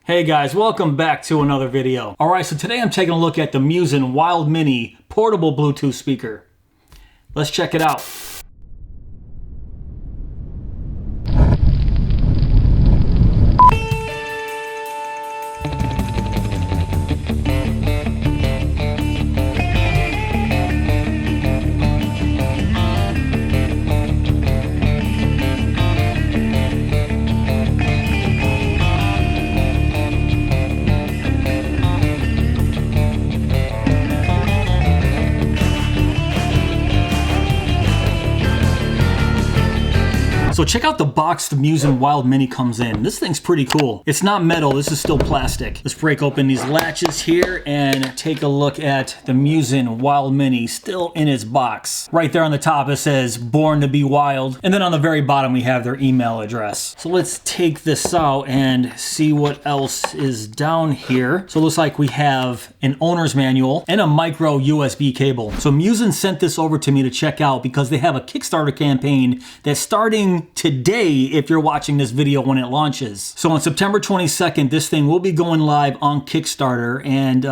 Hey guys, welcome back to another video. Alright, so today I'm taking a look at the Muzen Wild Mini portable Bluetooth speaker. Let's check it out. So check out the box the Muzen Wild Mini comes in. This thing's pretty cool. It's not metal, this is still plastic. Let's break open these latches here and take a look at the Muzen Wild Mini still in its box. Right there on the top it says born to be wild. And then on the very bottom we have their email address. So let's take this out and see what else is down here. So it looks like we have an owner's manual and a micro USB cable. So Muzen sent this over to me to check out because they have a Kickstarter campaign that's starting today if you're watching this video when it launches. So on September 22nd, this thing will be going live on Kickstarter, and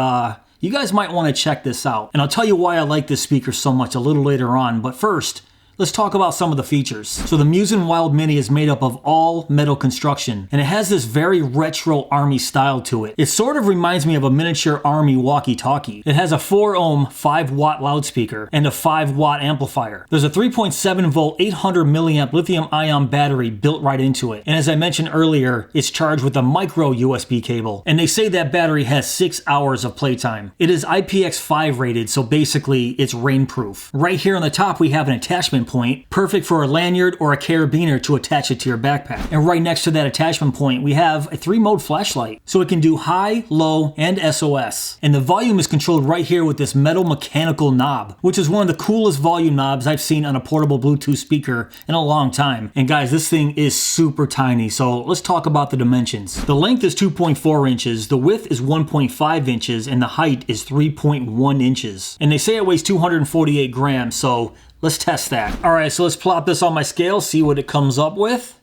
you guys might want to check this out. And I'll tell you why I like this speaker so much a little later on, but first, let's talk about some of the features. So the Muzen Wild Mini is made up of all metal construction, and it has this very retro army style to it. It sort of reminds me of a miniature army walkie-talkie. It has a 4 ohm 5 watt loudspeaker and a 5 watt amplifier. There's a 3.7 volt 800 milliamp lithium ion battery built right into it. And as I mentioned earlier, it's charged with a micro USB cable. And they say that battery has 6 hours of playtime. It is IPX5 rated, so basically it's rainproof. Right here on the top we have an attachment point, perfect for a lanyard or a carabiner to attach it to your backpack. And right next to that attachment point, we have a 3-mode flashlight. So it can do high, low, and SOS. And the volume is controlled right here with this metal mechanical knob, which is one of the coolest volume knobs I've seen on a portable Bluetooth speaker in a long time. And guys, this thing is super tiny. So let's talk about the dimensions. The length is 2.4 inches, the width is 1.5 inches, and the height is 3.1 inches. And they say it weighs 248 grams, so let's test that. All right, so let's plop this on my scale, see what it comes up with.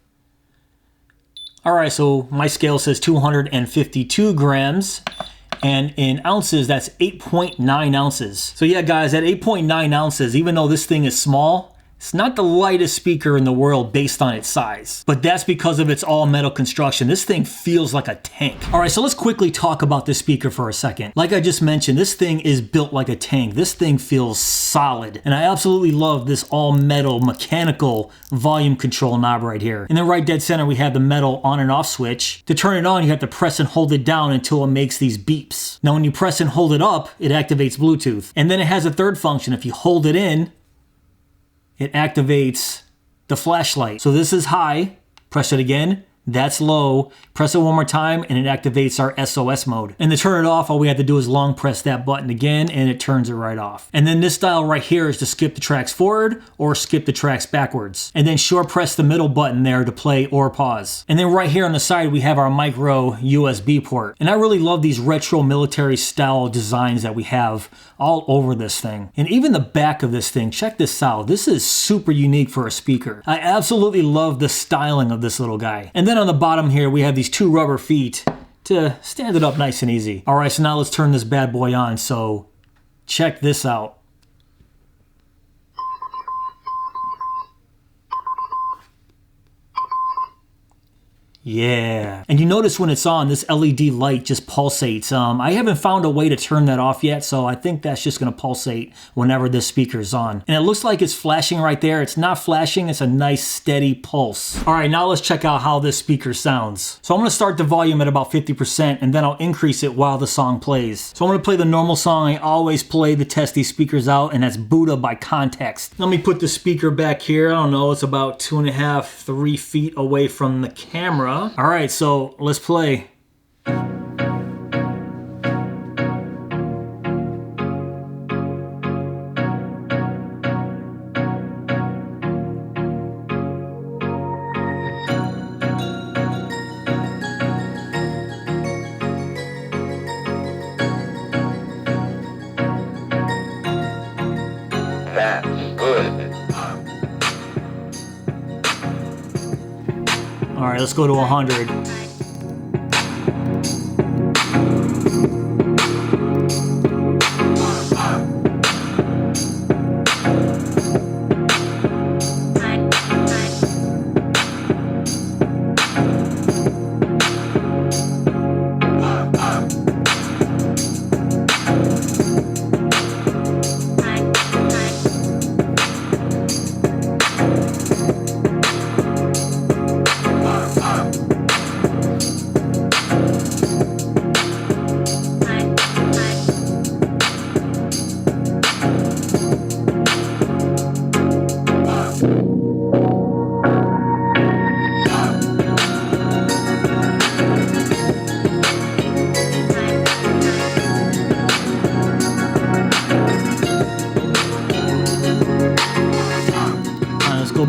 All right, so my scale says 252 grams, and in ounces, that's 8.9 ounces. So yeah, guys, at 8.9 ounces, even though this thing is small, it's not the lightest speaker in the world based on its size, but that's because of its all metal construction. This thing feels like a tank. All right, so let's quickly talk about this speaker for a second. Like I just mentioned, this thing is built like a tank. This thing feels solid, and I absolutely love this all metal mechanical volume control knob right here. And then right dead center, we have the metal on and off switch. To turn it on, you have to press and hold it down until it makes these beeps. Now, when you press and hold it up, it activates Bluetooth. And then it has a third function. If you hold it in, it activates the flashlight. So this is high, press it again, that's low, press it one more time, and it activates our SOS mode. And to turn it off, all we have to do is long press that button again, and it turns it right off. And then this dial right here is to skip the tracks forward or skip the tracks backwards. And then short press the middle button there to play or pause. And then right here on the side, we have our micro USB port. And I really love these retro military style designs that we have all over this thing. And even the back of this thing, check this out. This is super unique for a speaker. I absolutely love the styling of this little guy. And then on the bottom here, we have these 2 rubber feet to stand it up nice and easy. All right, so now let's turn this bad boy on. So check this out. Yeah. And you notice when it's on, this LED light just pulsates. I haven't found a way to turn that off yet, so I think that's just going to pulsate whenever this speaker is on. And it looks like it's flashing right there. It's not flashing, it's a nice steady pulse. All right, now let's check out how this speaker sounds. So I'm going to start the volume at about 50%, and then I'll increase it while the song plays. So I'm going to play the normal song I always play to test these speakers out, and that's Buddha by Context. Let me put the speaker back here. I don't know, it's about 2.5, 3 feet away from the camera. All right, so let's play. That's good. All right, let's go to 100.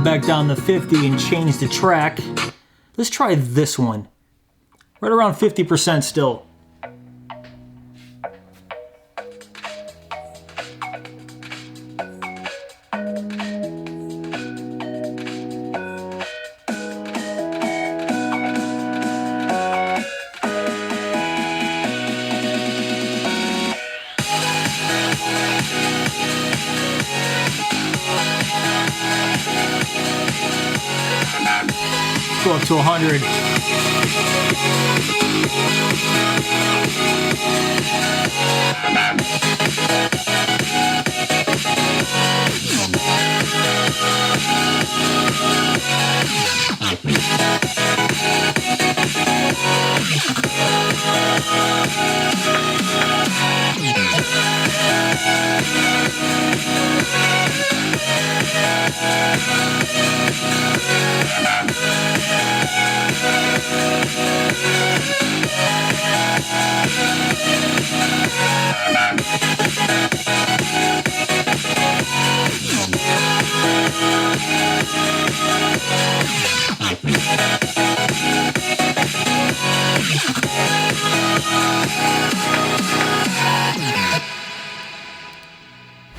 back down to 50 and change the track. Let's try this one. Right around 50% still. Go up to 100.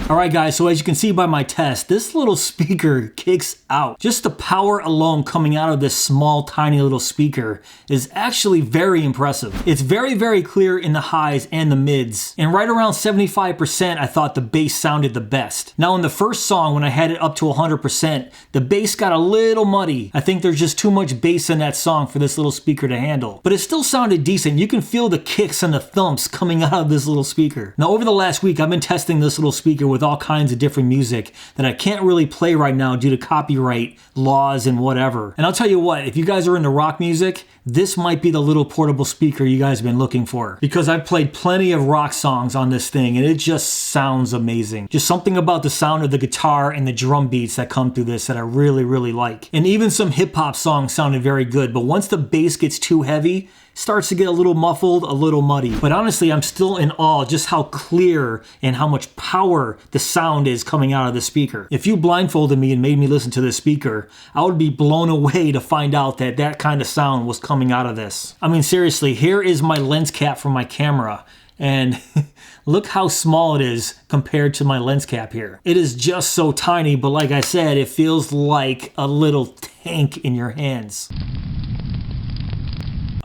Alright guys, so as you can see by my test, this little speaker kicks out. Just the power alone coming out of this small, tiny little speaker is actually very impressive. It's very, very clear in the highs and the mids. And right around 75%, I thought the bass sounded the best. Now in the first song, when I had it up to 100%, the bass got a little muddy. I think there's just too much bass in that song for this little speaker to handle. But it still sounded decent. You can feel the kicks and the thumps coming out of this little speaker. Now over the last week, I've been testing this little speaker with all kinds of different music that I can't really play right now due to copyright laws and whatever. And I'll tell you what, if you guys are into rock music, this might be the little portable speaker you guys have been looking for. Because I've played plenty of rock songs on this thing and it just sounds amazing. Just something about the sound of the guitar and the drum beats that come through this that I really, really like. And even some hip hop songs sounded very good, but once the bass gets too heavy, starts to get a little muffled, a little muddy. But honestly, I'm still in awe just how clear and how much power the sound is coming out of the speaker. If you blindfolded me and made me listen to this speaker, I would be blown away to find out that that kind of sound was coming out of this. I mean, seriously, here is my lens cap for my camera. And look how small it is compared to my lens cap here. It is just so tiny, but like I said, it feels like a little tank in your hands.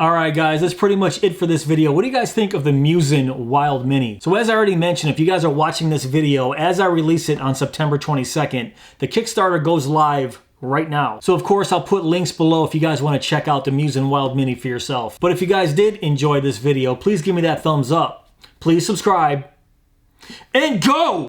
Alright guys, that's pretty much it for this video. What do you guys think of the Muzen Wild Mini? So as I already mentioned, if you guys are watching this video, as I release it on September 22nd, the Kickstarter goes live right now. So of course I'll put links below if you guys want to check out the Muzen Wild Mini for yourself. But if you guys did enjoy this video, please give me that thumbs up. Please subscribe. And go!